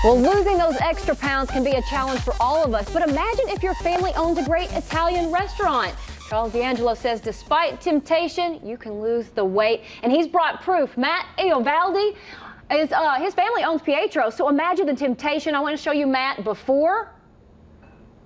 Well, losing those extra pounds can be a challenge for all of us, but imagine if your family owns a great Italian restaurant. Charles D'Angelo says despite temptation, you can lose the weight, and he's brought proof. Matt Iovaldi, his family owns Pietro, so imagine the temptation. I want to show you Matt before.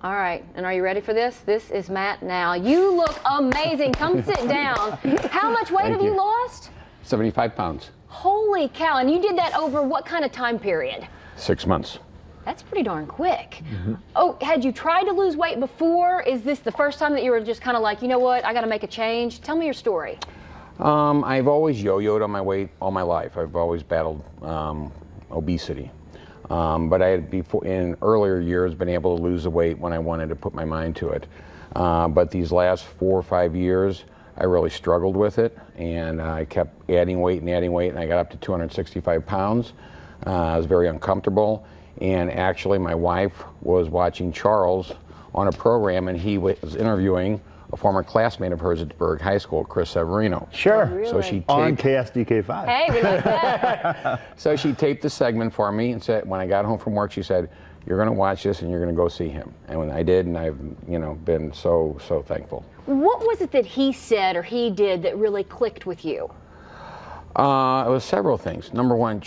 All right, and are you ready for this? This is Matt now. You look amazing. Come sit down. How much weight have you lost? 75 pounds. Holy cow, and you did that over what kind of time period? 6 months. That's pretty darn quick. Oh, had you tried to lose weight before? Is this the first time that you were just kind of like, you know what, I got to make a change? Tell me your story. I've always yo-yoed on my weight all my life. I've always battled obesity. But I had in earlier years been able to lose the weight when I wanted to put my mind to it. But these last 4 or 5 years, I really struggled with it, and I kept adding weight, and I got up to 265 pounds. I was very uncomfortable, and actually my wife was watching Charles on a program, and he was interviewing a former classmate of hers at Berg High School, Chris Severino. Sure. Oh, really? So she taped, on KSDK5. Hey, we like that. So she taped the segment for me and said, when I got home from work, she said, "You're going to watch this and you're going to go see him." And when I did, and I've been so thankful. What was it that he said or he did that really clicked with you? It was several things. Number one,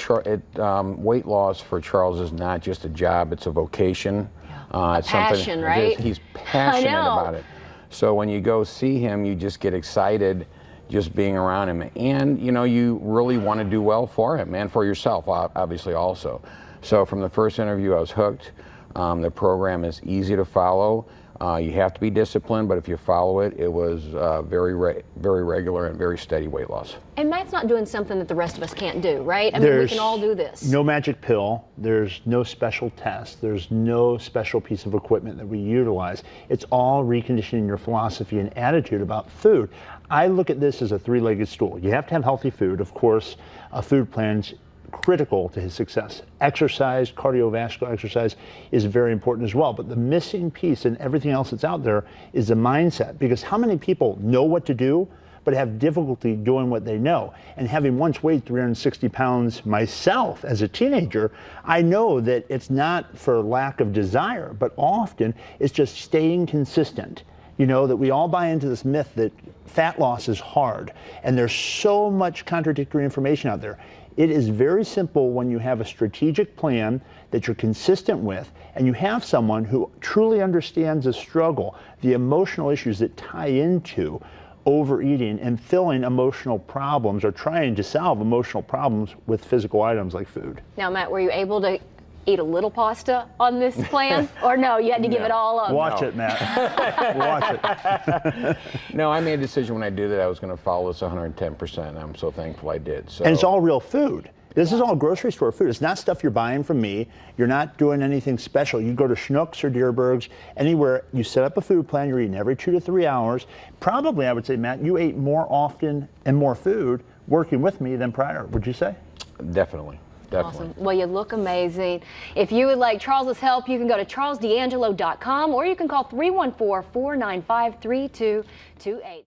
weight loss for Charles is not just a job, it's a vocation. It's passion, right? He's passionate about it. So when you go see him, you just get excited just being around him. And, you really want to do well for him and for yourself, obviously, also. So from the first interview, I was hooked. The program is easy to follow. You have to be disciplined, but if you follow it, it was very regular and very steady weight loss. And Matt's not doing something that the rest of us can't do, right? I mean, we can all do this. No magic pill. There's no special test. There's no special piece of equipment that we utilize. It's all reconditioning your philosophy and attitude about food. I look at this as a three-legged stool. You have to have healthy food. Of course, a food plan's critical to his success. Exercise, cardiovascular exercise is very important as well. But the missing piece in everything else that's out there is the mindset. Because how many people know what to do, but have difficulty doing what they know? And having once weighed 360 pounds myself as a teenager, I know that it's not for lack of desire, but often it's just staying consistent. That we all buy into this myth that fat loss is hard. And there's so much contradictory information out there. It is very simple when you have a strategic plan that you're consistent with, and you have someone who truly understands the struggle, the emotional issues that tie into overeating and filling emotional problems, or trying to solve emotional problems with physical items like food. Now, Matt, were you able to eat a little pasta on this plan? Or no, you had to give it all up? Watch it, Matt. Watch it. No, I made a decision when I did it, I was going to follow this 110%. And I'm so thankful I did. So. And it's all real food. This is all grocery store food. It's not stuff you're buying from me. You're not doing anything special. You go to Schnucks or Dierberg's, anywhere, you set up a food plan, you're eating every 2 to 3 hours. Probably, I would say, Matt, you ate more often and more food working with me than prior, would you say? Definitely. Definitely. Awesome. Well, you look amazing. If you would like Charles's help, you can go to charlesdangelo.com, or you can call 314-495-3228.